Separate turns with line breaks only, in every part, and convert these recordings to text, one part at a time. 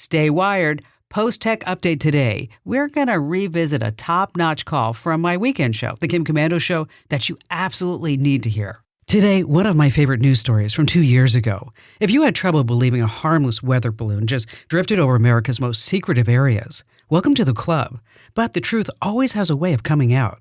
Stay wired. Post-Tech Update today, we're going to revisit a top-notch call from my weekend show, The Kim Komando Show, that you absolutely need to hear. Today, one of my favorite news stories from 2 years ago. If you had trouble believing a harmless weather balloon just drifted over America's most secretive areas, welcome to the club. But the truth always has a way of coming out.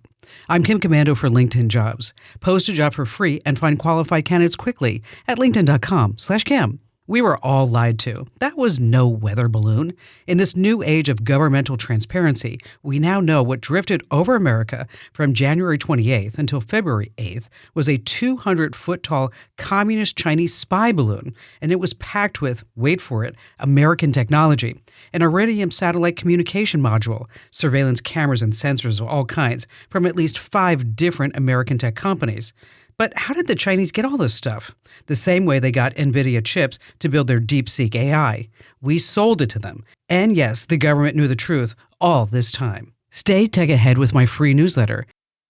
I'm Kim Komando for LinkedIn Jobs. Post a job for free and find qualified candidates quickly at linkedin.com/Kim. We were all lied to. That was no weather balloon. In this new age of governmental transparency, we now know what drifted over America from January 28th until February 8th was a 200-foot-tall communist Chinese spy balloon, and it was packed with, wait for it, American technology, an Iridium satellite communication module, surveillance cameras and sensors of all kinds from at least 5 different American tech companies. But how did the Chinese get all this stuff? The same way they got NVIDIA chips to build their DeepSeek AI. We sold it to them. And yes, the government knew the truth all this time. Stay tech ahead with my free newsletter.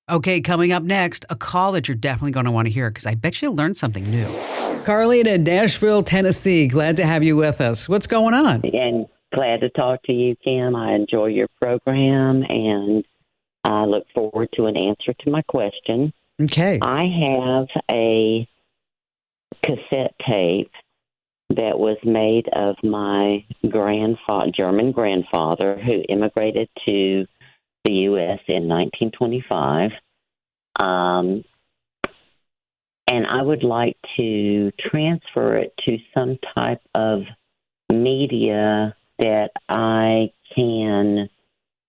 Okay, coming up next, a call that you're definitely going to want to hear because I bet you'll learn something new. Carlene in Nashville, Tennessee. Glad to have you with us. What's going on?
And glad to talk to you, Kim. I enjoy your program, and I look forward to an answer to my question.
Okay.
I have a cassette tape that was made of my German grandfather who immigrated to the U.S. in 1925. And I would like to transfer it to some type of media that I can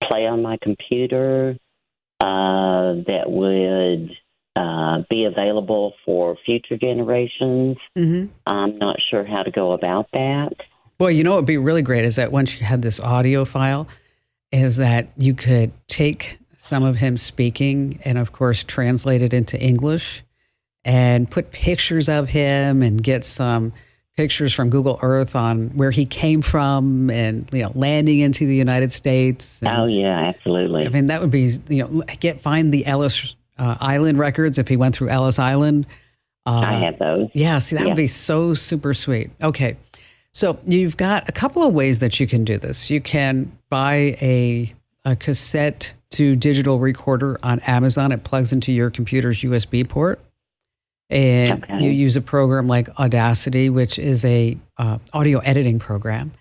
play on my computer that would be available for future generations. Mm-hmm. I'm not sure how to go about that.
Well, you know what would be really great is that once you had this audio file, is that you could take some of him speaking and, of course, translate it into English and put pictures of him and get some pictures from Google Earth on where he came from and, landing into the United States. And,
oh, yeah, absolutely.
I mean, that would be, find the Ellis Island records if he went through Ellis Island.
I have those.
Yeah, see, that would be so super sweet. Okay, so you've got a couple of ways that you can do this. You can buy a cassette to digital recorder on Amazon. It plugs into your computer's USB port. And you use a program like Audacity, which is a audio editing program,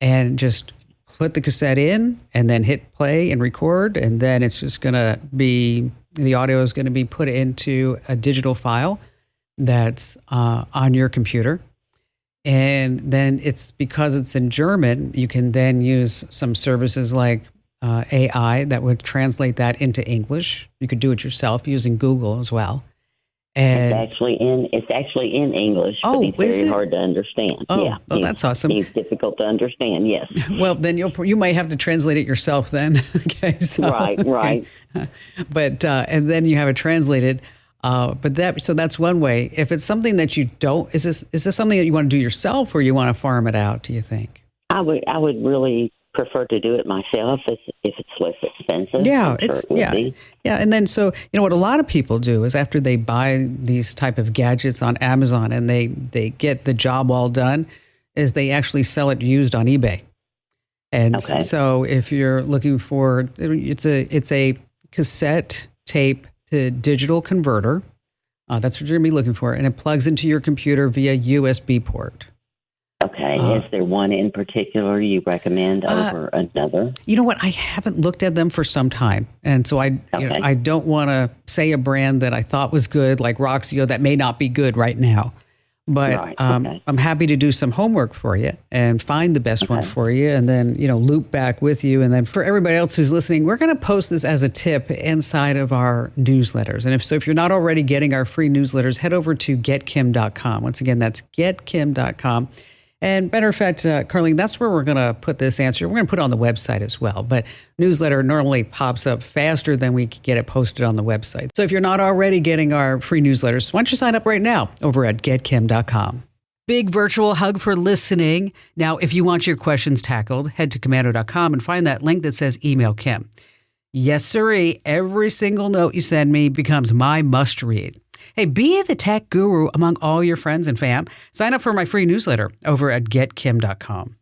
and just put the cassette in and then hit play and record. And then it's just going to be, the audio is going to be put into a digital file that's on your computer. And then because it's in German, you can then use some services like AI that would translate that into English. You could do it yourself using Google as well. And
it's actually in English, but he's very hard to understand.
Oh,
yeah,
that's awesome.
He's difficult to understand. Yes.
Well, then you might have to translate it yourself. Then, okay. So,
right.
But and then you have it translated. But that's one way. If it's something that you don't, is this something that you want to do yourself, or you want to farm it out? Do you think?
I would really prefer to do it myself if it's less expensive.
Yeah, yeah. And then what a lot of people do is after they buy these type of gadgets on Amazon and they get the job all done, is they actually sell it used on eBay. And so if you're looking for, it's a cassette tape to digital converter. That's what you're gonna be looking for, and it plugs into your computer via USB port.
Okay. Is there one in particular you recommend over another?
You know what? I haven't looked at them for some time. And so I don't want to say a brand that I thought was good, like Roxio, that may not be good right now. But I'm happy to do some homework for you and find the best one for you and then, loop back with you. And then for everybody else who's listening, we're going to post this as a tip inside of our newsletters. And if you're not already getting our free newsletters, head over to getkim.com. Once again, that's getkim.com. And matter of fact, Carlene, that's where we're going to put this answer. We're going to put it on the website as well. But newsletter normally pops up faster than we can get it posted on the website. So if you're not already getting our free newsletters, why don't you sign up right now over at getkim.com. Big virtual hug for listening. Now, if you want your questions tackled, head to komando.com and find that link that says Email Kim. Yes, sirree. Every single note you send me becomes my must read. Hey, be the tech guru among all your friends and fam. Sign up for my free newsletter over at getkim.com.